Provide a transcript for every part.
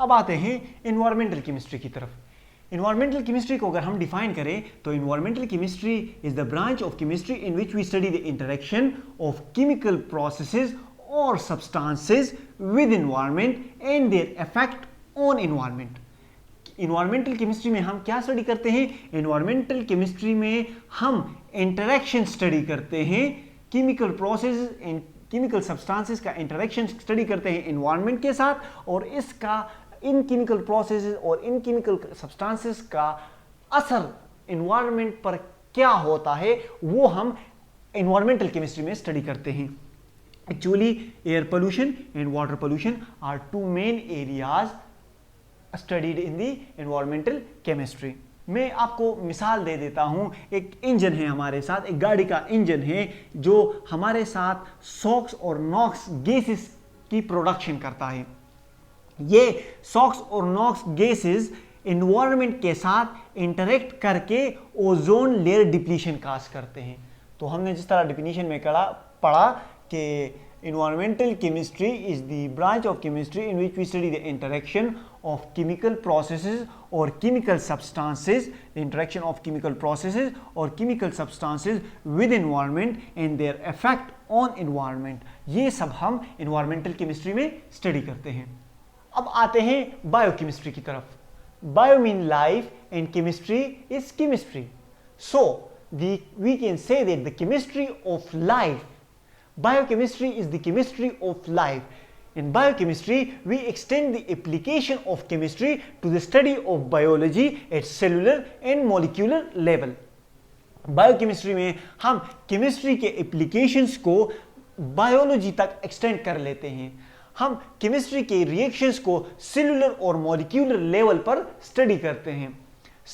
अब आते हैं इन्वायरमेंटल केमिस्ट्री की तरफ। इन्वायरमेंटल केमिस्ट्री को अगर हम डिफाइन करें तो environmental chemistry is the branch of chemistry in which we study the interaction of chemical processes और substances with environment and their effect on environment. Environmental chemistry में हम क्या स्टडी करते हैं? इन्वायरमेंटल केमिस्ट्री में हम इंटरेक्शन स्टडी करते हैं, chemical process and chemical substances का इंटरेक्शन स्टडी करते हैं एनवायरनमेंट के साथ, और इसका इन केमिकल प्रोसेसेस और इन केमिकल सब्सटेंसेस का असर एनवायरनमेंट पर क्या होता है वो हम एनवायरमेंटल केमिस्ट्री में स्टडी करते हैं। Actually air pollution and water pollution are two main areas studied in the environmental chemistry. मैं आपको मिसाल दे देता हूं, एक इंजन है हमारे साथ, एक गाड़ी का इंजन है जो हमारे साथ सॉक्स और नॉक्स गैसेस की प्रोडक्शन करता है। ये सॉक्स और नॉक्स गैसेस एनवायरनमेंट के साथ इंटरेक्ट करके ओजोन लेयर डिप्लीशन काज करते हैं। तो हमने जिस तरह डिफिनीशन में पढ़ा कि environmental chemistry is the branch of chemistry in which we study the interaction of chemical processes or chemical substances, the interaction of chemical processes or chemical substances with environment and their effect on environment। ये सब हम environmental chemistry में study करते हैं। अब आते हैं biochemistry की तरफ। Bio mean life and chemistry is chemistry. So we can say that the chemistry of life, biochemistry is the chemistry of life. In biochemistry, we extend the application of chemistry to the study of biology at cellular and molecular level. Biochemistry में हम chemistry के applications को biology तक extend कर लेते हैं। हम chemistry के reactions को cellular और molecular level पर study करते हैं।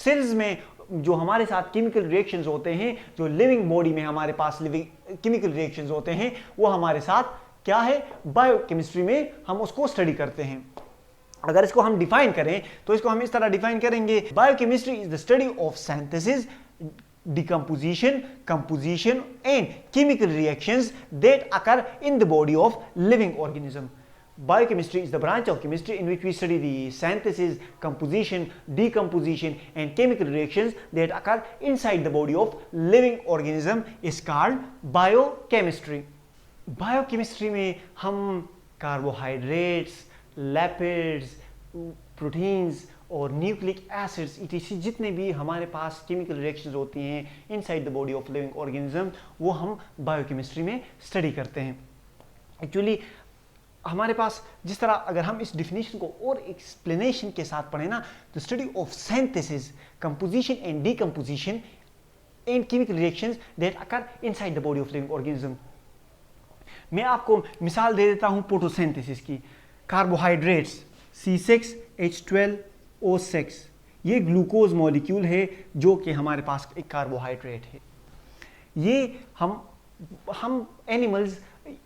Cells में जो हमारे साथ केमिकल रिएक्शंस होते हैं, जो लिविंग बॉडी में हमारे पास लिविंग केमिकल रिएक्शंस होते हैं, वो हमारे साथ क्या है? बायोकेमिस्ट्री में हम उसको स्टडी करते हैं। अगर इसको हम डिफाइन करें तो इसको हम इस तरह डिफाइन करेंगे, biochemistry is the study of synthesis, decomposition, composition and chemical reactions that occur in the body of living organism. Biochemistry is the branch of chemistry in which we study the synthesis, composition, decomposition and chemical reactions that occur inside the body of living organism is called biochemistry. Biochemistry में हम carbohydrates, lipids, proteins और nucleic acids etc जितने भी हमारे पास chemical reactions होती हैं inside the body of living organism, वो हम बायोकेमिस्ट्री में स्टडी करते हैं। एक्चुअली हमारे पास जिस तरह अगर हम इस डिफिनेशन को और एक्सप्लेनेशन के साथ पढ़ें ना, तो study of synthesis, composition and decomposition and chemical reactions that occur inside the body of living organism. मैं आपको मिसाल दे देता हूं फोटोसिंथेसिस की। कार्बोहाइड्रेट्स C6H12O6, ये ग्लूकोज मॉलिक्यूल है जो कि हमारे पास एक कार्बोहाइड्रेट है। ये हम एनिमल्स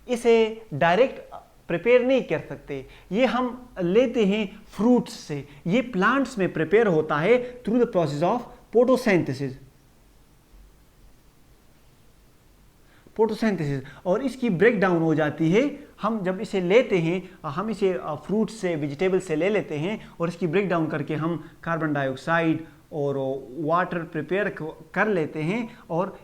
इसे डायरेक्ट प्रिपेयर नहीं कर सकते, ये हम लेते हैं फ्रूट्स से। ये प्लांट्स में प्रिपेयर होता है through the process of photosynthesis और इसकी ब्रेक डाउन हो जाती है। हम जब इसे लेते हैं, हम इसे फ्रूट्स से, वेजिटेबल से ले लेते हैं और इसकी ब्रेक डाउन करके हम कार्बन डाइऑक्साइड और वाटर प्रिपेयर कर लेते हैं और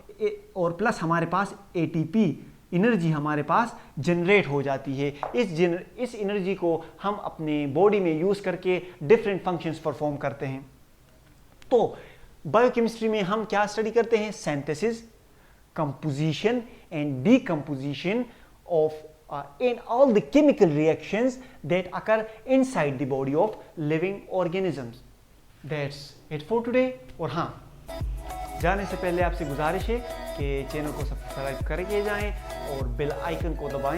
प्लस हमारे पास ATP एनर्जी हमारे पास जनरेट हो जाती है। इस एनर्जी को हम अपने बॉडी में यूज करके डिफरेंट फंक्शंस परफॉर्म करते हैं। तो बायोकेमिस्ट्री में हम क्या स्टडी करते हैं? Synthesis, composition and decomposition of in all the chemical reactions that occur inside the body of living organisms. That's it for today. और हाँ, जाने से पहले आपसे गुजारिश है कि चैनल को सब्सक्राइब करके जाएं और बेल आइकन को दबाएं